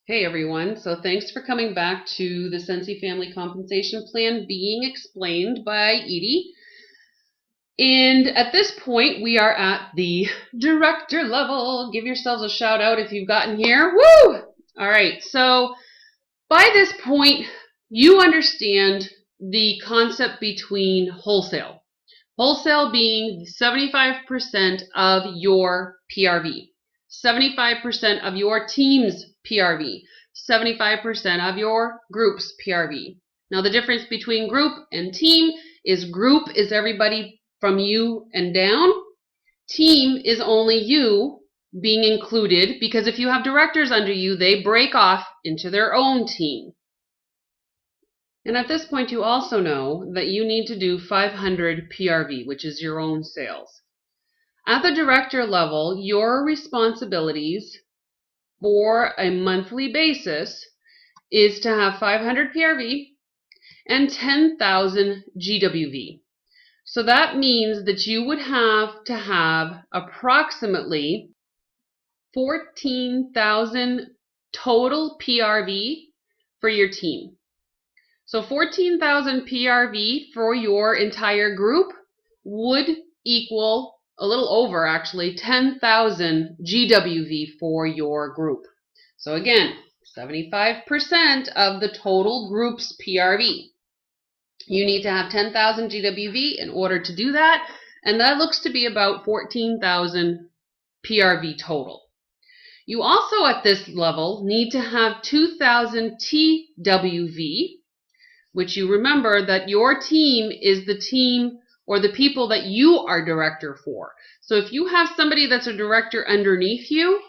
Hey everyone, so thanks for coming back to the Sensi Family Compensation Plan being explained by Edie. And at this point, we are at the director level. Give yourselves a shout out if you've gotten here. Woo! All right, so by this point, you understand the concept between wholesale. Wholesale being 75% of your PRV, 75% of your team's PRV, 75% of your group's PRV. Now the difference between group and team is group is everybody from you and down. Team is only you being included because if you have directors under you, they break off into their own team. And at this point, you also know that you need to do 500 PRV, which is your own sales. At the director level, your responsibilities for a monthly basis is to have 500 PRV and 10,000 GWV. So that means that you would have to have approximately 14,000 total PRV for your team. So 14,000 PRV for your entire group would equal a little over actually 10,000 GWV for your group. So again, 75% of the total group's PRV. You need to have 10,000 GWV in order to do that, and that looks to be about 14,000 PRV total. You also at this level need to have 2,000 TWV, which you remember that your team is the team or the people that you are director for. So if you have somebody that's a director underneath you,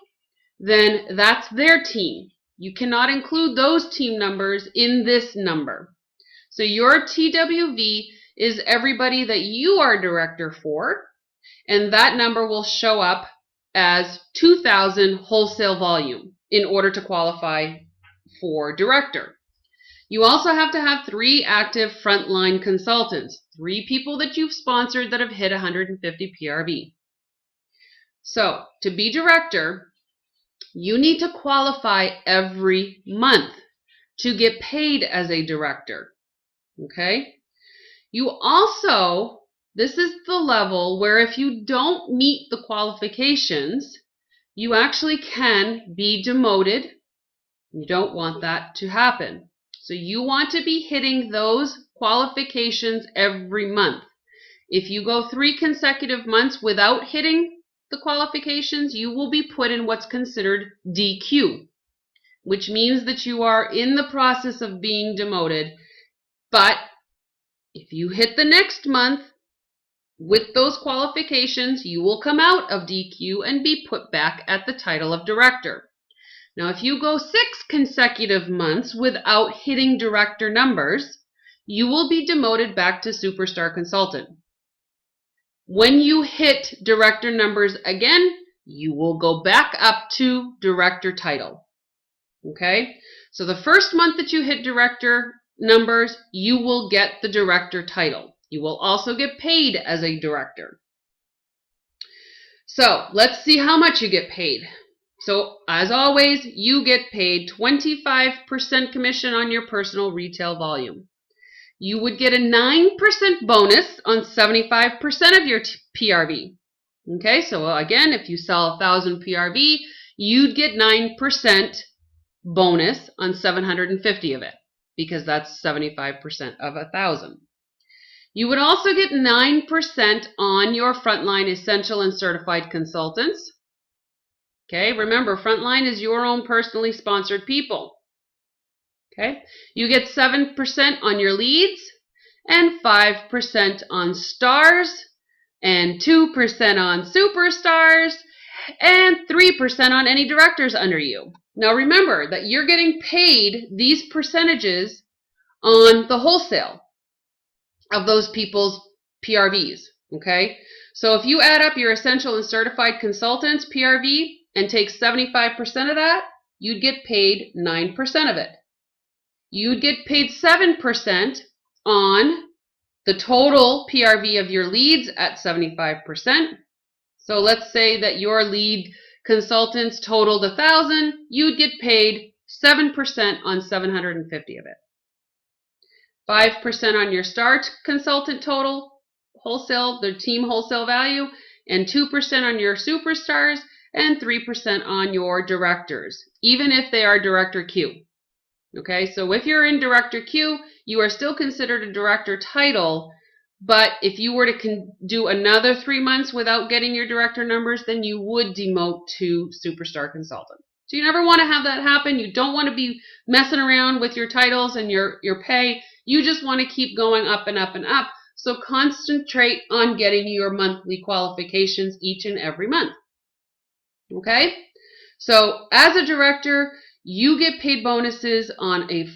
then that's their team. You cannot include those team numbers in this number. So your TWV is everybody that you are director for, and that number will show up as 2,000 wholesale volume in order to qualify for director. You also have to have 3 active frontline consultants, 3 people that you've sponsored that have hit 150 PRV. So to be director, you need to qualify every month to get paid as a director. Okay? You also, this is the level where if you don't meet the qualifications, you actually can be demoted. You don't want that to happen. So you want to be hitting those qualifications every month. If you go 3 consecutive months without hitting the qualifications, you will be put in what's considered DQ, which means that you are in the process of being demoted. But if you hit the next month with those qualifications, you will come out of DQ and be put back at the title of director. Now, if you go 6 consecutive months without hitting director numbers, you will be demoted back to superstar consultant. When you hit director numbers again, you will go back up to director title. Okay? So the first month that you hit director numbers, you will get the director title. You will also get paid as a director. So let's see how much you get paid. So as always, you get paid 25% commission on your personal retail volume. You would get a 9% bonus on 75% of your PRV. Okay, so again, if you sell 1,000 PRV, you'd get 9% bonus on 750 of it, because that's 75% of 1,000. You would also get 9% on your frontline essential and certified consultants. Okay, remember, frontline is your own personally sponsored people. Okay, you get 7% on your leads and 5% on stars and 2% on superstars and 3% on any directors under you. Now remember that you're getting paid these percentages on the wholesale of those people's PRVs, okay? So if you add up your essential and certified consultants PRV and take 75% of that, you'd get paid 9% of it. You'd get paid 7% on the total PRV of your leads at 75%. So let's say that your lead consultants totaled 1,000, you'd get paid 7% on 750 of it. 5% on your star consultant total, wholesale, the team wholesale value, and 2% on your superstars, and 3% on your directors, even if they are director Q. Okay, so if you're in director Q, you are still considered a director title, but if you were to do another 3 months without getting your director numbers, then you would demote to superstar consultant. So you never want to have that happen. You don't want to be messing around with your titles and your pay. You just want to keep going up and up and up. So concentrate on getting your monthly qualifications each and every month. Okay? So as a director, you get paid bonuses on a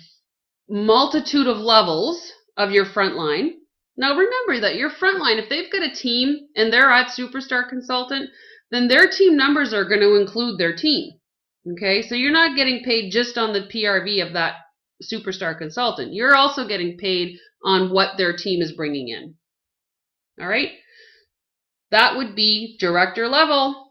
multitude of levels of your frontline. Now remember that your frontline, if they've got a team and they're at superstar consultant, then their team numbers are going to include their team. Okay, so you're not getting paid just on the PRV of that superstar consultant. You're also getting paid on what their team is bringing in. All right, that would be director level.